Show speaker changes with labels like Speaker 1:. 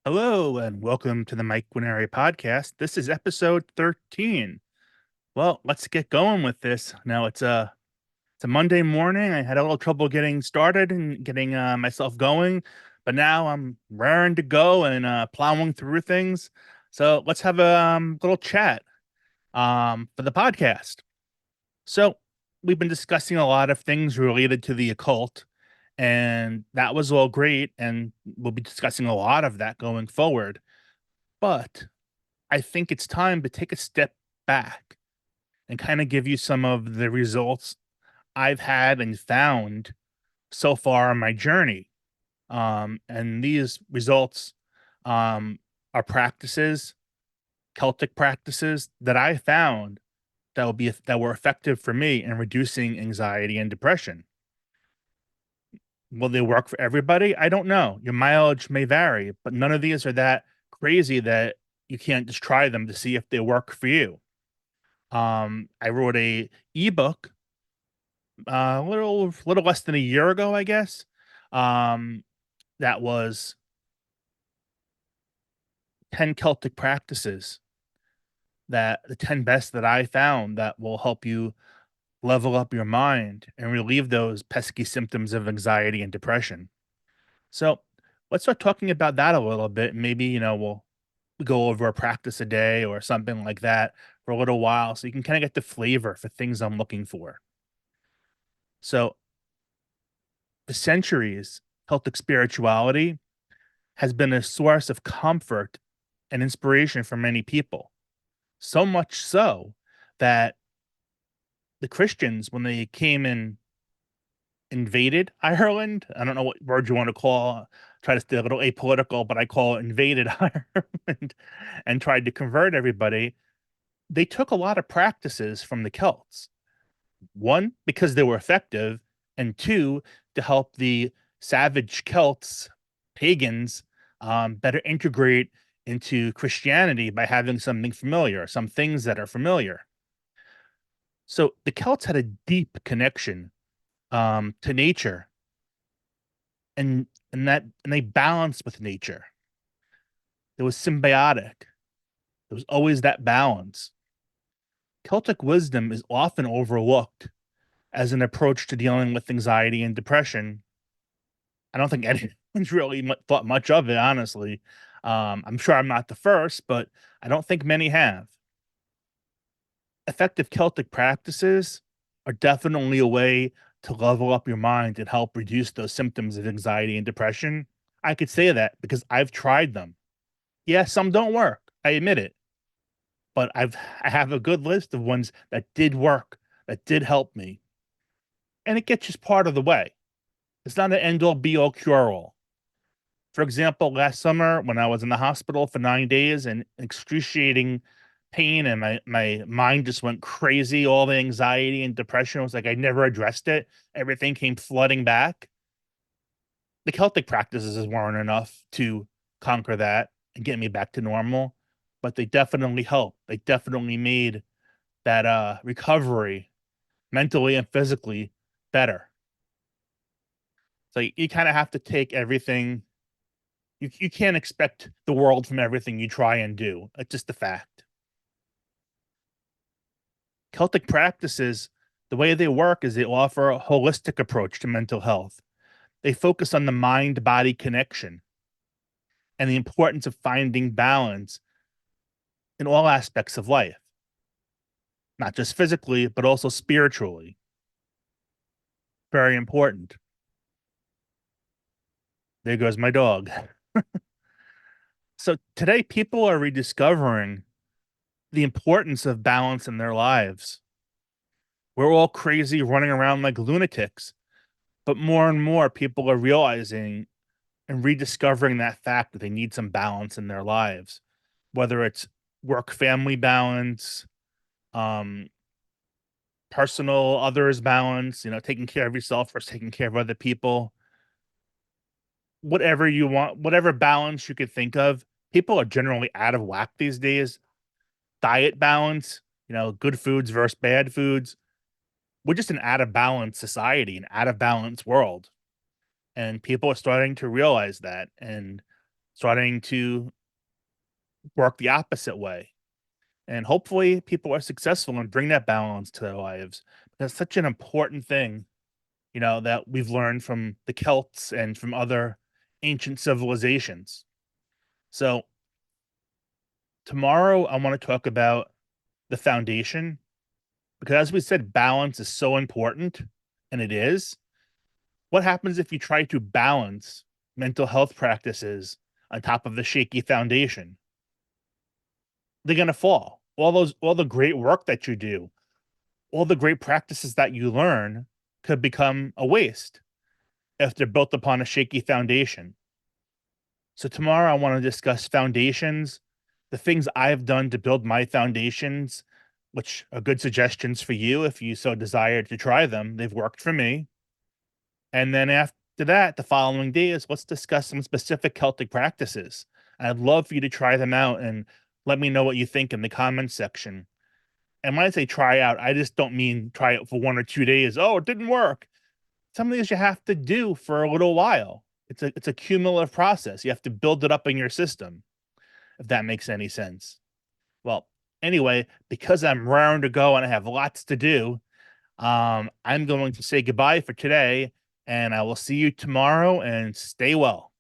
Speaker 1: Hello and welcome to the Mike Guarneri podcast. This is episode 13. Well, let's get going with this. Now it's a Monday morning. I had a little trouble getting started and getting myself going, but now I'm raring to go and plowing through things. So let's have a little chat for the podcast. So we've been discussing a lot of things related to the occult, and that was all great. And we'll be discussing a lot of that going forward. But I think it's time to take a step back and kind of give you some of the results I've had and found so far on my journey. And these results are practices, Celtic practices that I found that were effective for me in reducing anxiety and depression. Will they work for everybody? I don't know. Your mileage may vary, but none of these are that crazy that you can't just try them to see if they work for you. I wrote a ebook a little less than a year ago, I guess. Um, that was 10 Celtic practices that the 10 best that I found that will help you level up your mind and relieve those pesky symptoms of anxiety and depression. So let's start talking about that a little bit. Maybe, we'll go over a practice a day or something like that for a little while so you can kind of get the flavor for things I'm looking for. So, for centuries, Celtic spirituality has been a source of comfort and inspiration for many people. So much so that the Christians, when they came and invaded Ireland, I don't know what word you want to call, try to stay a little apolitical, but I call it invaded Ireland and tried to convert everybody. They took a lot of practices from the Celts. One, because they were effective, and two, to help the savage Celts, pagans, better integrate into Christianity by having something familiar, some things that are familiar. So the Celts had a deep connection to nature, and they balanced with nature. It was symbiotic. There was always that balance. Celtic wisdom is often overlooked as an approach to dealing with anxiety and depression. I don't think anyone's really thought much of it, honestly. I'm sure I'm not the first, but I don't think many have. Effective Celtic practices are definitely a way to level up your mind and help reduce those symptoms of anxiety and depression. I could say that because I've tried them. Yeah, some don't work. I admit it, but I have a good list of ones that did work, that did help me, and it gets just part of the way. It's not an end all be all cure all. For example, last summer when I was in the hospital for 9 days and excruciating pain and my mind just went crazy, all the anxiety and depression was like I never addressed it. Everything came flooding back. The Celtic practices weren't enough to conquer that and get me back to normal, but they definitely helped. They definitely made that recovery mentally and physically better. So you kind of have to take everything. You can't expect the world from everything you try and do. It's just a fact. Celtic practices, the way they work is they offer a holistic approach to mental health. They focus on the mind body connection and the importance of finding balance in all aspects of life, not just physically, but also spiritually. Very important. There goes my dog. So today, people are rediscovering the importance of balance in their lives. We're all crazy running around like lunatics, but more and more people are realizing and rediscovering that fact that they need some balance in their lives, whether it's work family balance, um, personal others balance, taking care of yourself versus taking care of other people, whatever you want, whatever balance you could think of. People are generally out of whack these days. Diet balance, good foods versus bad foods. We're just an out of balance society, an out of balance world. And people are starting to realize that. And starting to work the opposite way. And hopefully people are successful and bring that balance to their lives. That's such an important thing, that we've learned from the Celts and from other ancient civilizations. So tomorrow I want to talk about the foundation because as we said, balance is so important, and it is. What happens if you try to balance mental health practices on top of the shaky foundation? They're going to fall. All the great work that you do, all the great practices that you learn could become a waste if they're built upon a shaky foundation. So tomorrow I want to discuss foundations, the things I've done to build my foundations, which are good suggestions for you if you so desire to try them. They've worked for me. And then after that, the following days, let's discuss some specific Celtic practices. I'd love for you to try them out and let me know what you think in the comments section. And when I say try out, I just don't mean try it for 1 or 2 days. Oh, it didn't work. Some of these you have to do for a little while. It's a cumulative process. You have to build it up in your system, if that makes any sense. Well, anyway, because I'm raring to go and I have lots to do, I'm going to say goodbye for today, and I will see you tomorrow and stay well.